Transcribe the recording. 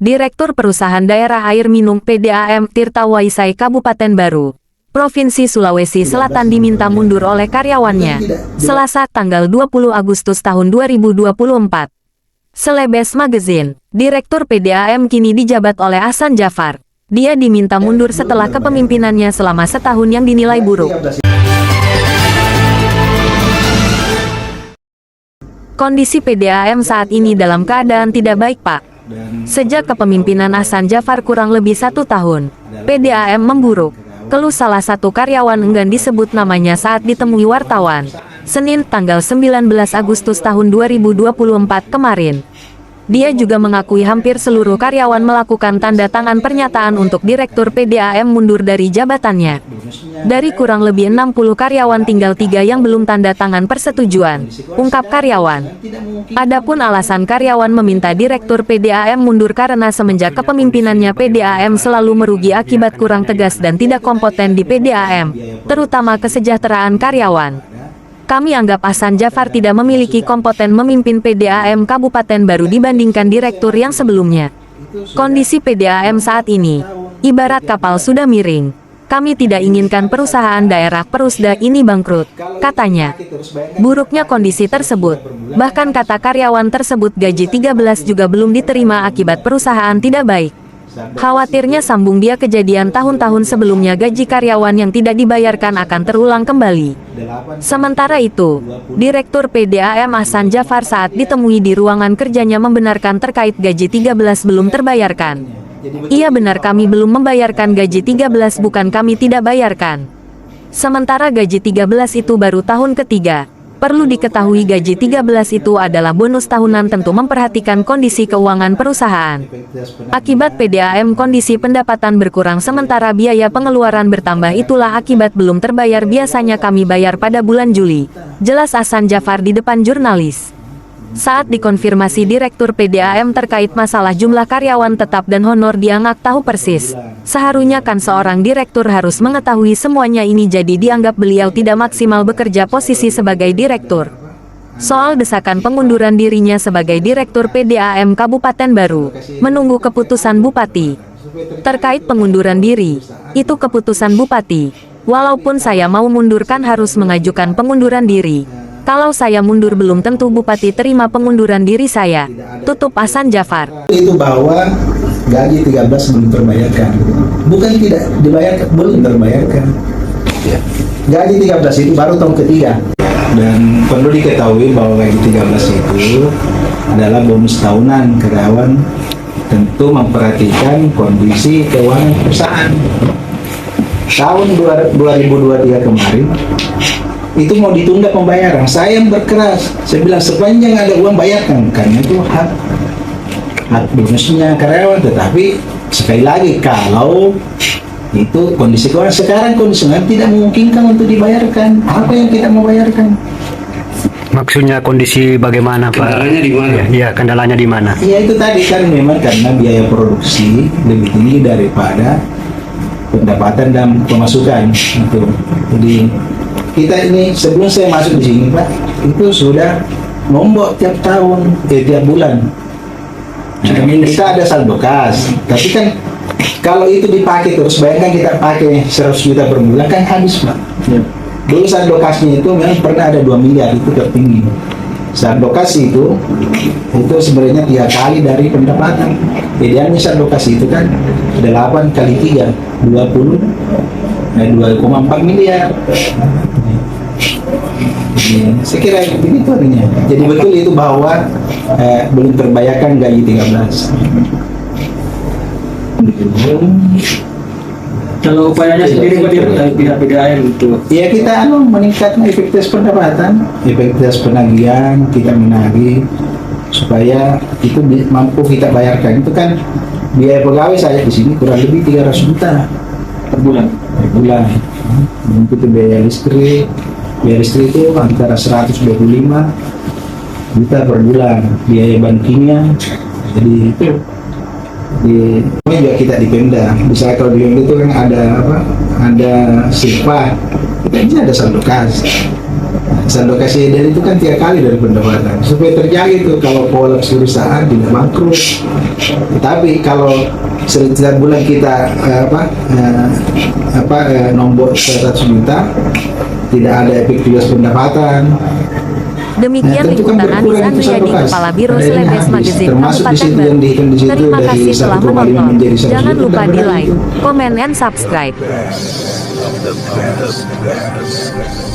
Direktur Perusahaan Daerah Air Minum PDAM Tirta Waisai Kabupaten Baru, Provinsi Sulawesi Selatan diminta mundur oleh karyawannya, Selasa tanggal 20 Agustus tahun 2024. Selebes Magazine, Direktur PDAM kini dijabat oleh Ahsan Jafar. Dia diminta mundur setelah kepemimpinannya selama setahun yang dinilai buruk. Kondisi PDAM saat ini dalam keadaan tidak baik, Pak. Sejak kepemimpinan Ahsan Jafar kurang lebih 1 tahun, PDAM memburuk. Keluh salah satu karyawan enggan disebut namanya saat ditemui wartawan, Senin tanggal 19 Agustus tahun 2024 kemarin. Dia juga mengakui hampir seluruh karyawan melakukan tanda tangan pernyataan untuk Direktur PDAM mundur dari jabatannya. Dari kurang lebih 60 karyawan tinggal 3 yang belum tanda tangan persetujuan, ungkap karyawan. Adapun alasan karyawan meminta Direktur PDAM mundur karena semenjak kepemimpinannya PDAM selalu merugi akibat kurang tegas dan tidak kompeten di PDAM, terutama kesejahteraan karyawan. Kami anggap Ahsan Jafar tidak memiliki kompeten memimpin PDAM Kabupaten Baru dibandingkan direktur yang sebelumnya. Kondisi PDAM saat ini, ibarat kapal sudah miring. Kami tidak inginkan perusahaan daerah Perusda ini bangkrut, katanya. Buruknya kondisi tersebut, bahkan kata karyawan tersebut gaji 13 juga belum diterima akibat perusahaan tidak baik. Khawatirnya sambung dia kejadian tahun-tahun sebelumnya gaji karyawan yang tidak dibayarkan akan terulang kembali. Sementara itu, Direktur PDAM Ahsan Jafar saat ditemui di ruangan kerjanya membenarkan terkait gaji 13 belum terbayarkan. Iya benar kami belum membayarkan gaji 13 bukan kami tidak bayarkan. Sementara gaji 13 itu baru tahun ketiga. Perlu diketahui gaji 13 itu adalah bonus tahunan tentu memperhatikan kondisi keuangan perusahaan. Akibat PDAM kondisi pendapatan berkurang sementara biaya pengeluaran bertambah itulah akibat belum terbayar biasanya kami bayar pada bulan Juli. Jelas Ahsan Jafar di depan jurnalis. Saat dikonfirmasi Direktur PDAM terkait masalah jumlah karyawan tetap dan honor dianggap tahu persis. Seharusnya kan seorang direktur harus mengetahui semuanya ini jadi dianggap beliau tidak maksimal bekerja posisi sebagai direktur. Soal desakan pengunduran dirinya sebagai Direktur PDAM Kabupaten Baru, menunggu keputusan Bupati. Terkait pengunduran diri, itu keputusan Bupati. Walaupun saya mau mundurkan harus mengajukan pengunduran diri. Kalau saya mundur belum tentu Bupati terima pengunduran diri saya, tutup Ahsan Jafar. Itu bahwa gaji 13 belum terbayarkan. Bukan tidak dibayarkan, belum terbayarkan. Gaji 13 itu baru tahun ketiga. Dan perlu diketahui bahwa gaji 13 itu adalah bonus tahunan karyawan, tentu memperhatikan kondisi keuangan perusahaan. Tahun 2023 kemarin itu mau ditunda pembayaran, saya yang berkeras, saya bilang sepanjang ada uang bayarkan, karena itu hak bonusnya karyawan. Tetapi sekali lagi kalau itu kondisi keuangan sekarang kondisinya tidak memungkinkan untuk dibayarkan, apa yang kita mau bayarkan? Maksudnya kondisi bagaimana Pak? Kendalanya di mana? Ya, kendalanya di mana? Ya itu tadi kan memang karena biaya produksi lebih tinggi daripada pendapatan dan pemasukan itu. Jadi kita ini sebelum saya masuk di sini Pak, itu sudah nombok tiap tahun, tiap bulan. Kita ada saldo kas, tapi kan kalau itu dipakai terus, bayangkan kita pakai 100 juta per bulan kan habis Pak. Dulu saldo kasnya itu memang pernah ada 2 miliar, itu tertinggi. Saldo kas itu sebenarnya 3 kali dari pendapatan. Idealnya saldo kas itu kan 8 kali 3, 20, 2,4 miliar. Saya kira begitu artinya. Jadi betul itu bahwa belum terbayarkan gaji 13. Kalau upayanya sendiri dari pihak PDAM itu? Ya kita meningkatkan efektivitas pendapatan, efektivitas penagihan, kita menagih supaya itu mampu kita bayarkan. Itu kan biaya pegawai saya di sini kurang lebih 300 juta Per bulan? per bulan. Itu biaya listrik itu antara 125 juta per bulan, biaya bankingnya. Jadi itu ini juga kita di Pemda. Misalnya kalau di Pemda itu kan ada silpa, kita ini ada saldo kas. saldo kasih itu kan 3 kali dari pendapatan supaya terjaga itu kalau kolaps perusahaan tidak bangkrut. Tetapi kalau setiap bulan kita nombor 100 juta tidak ada efektivitas pendapatan. Demikian Tentu kan liputan Anis berkurang itu Andriadi, saldo kas. Kepala Biro Nah, ini Selebes habis. Magazine Termasuk di Kabupaten situ yang Bandung. dihitung di situ Terima dari kasih telah 1,5 menonton. menjadi 100 Jangan juta, lupa di berapa like, itu? comment, and subscribe. Of the best.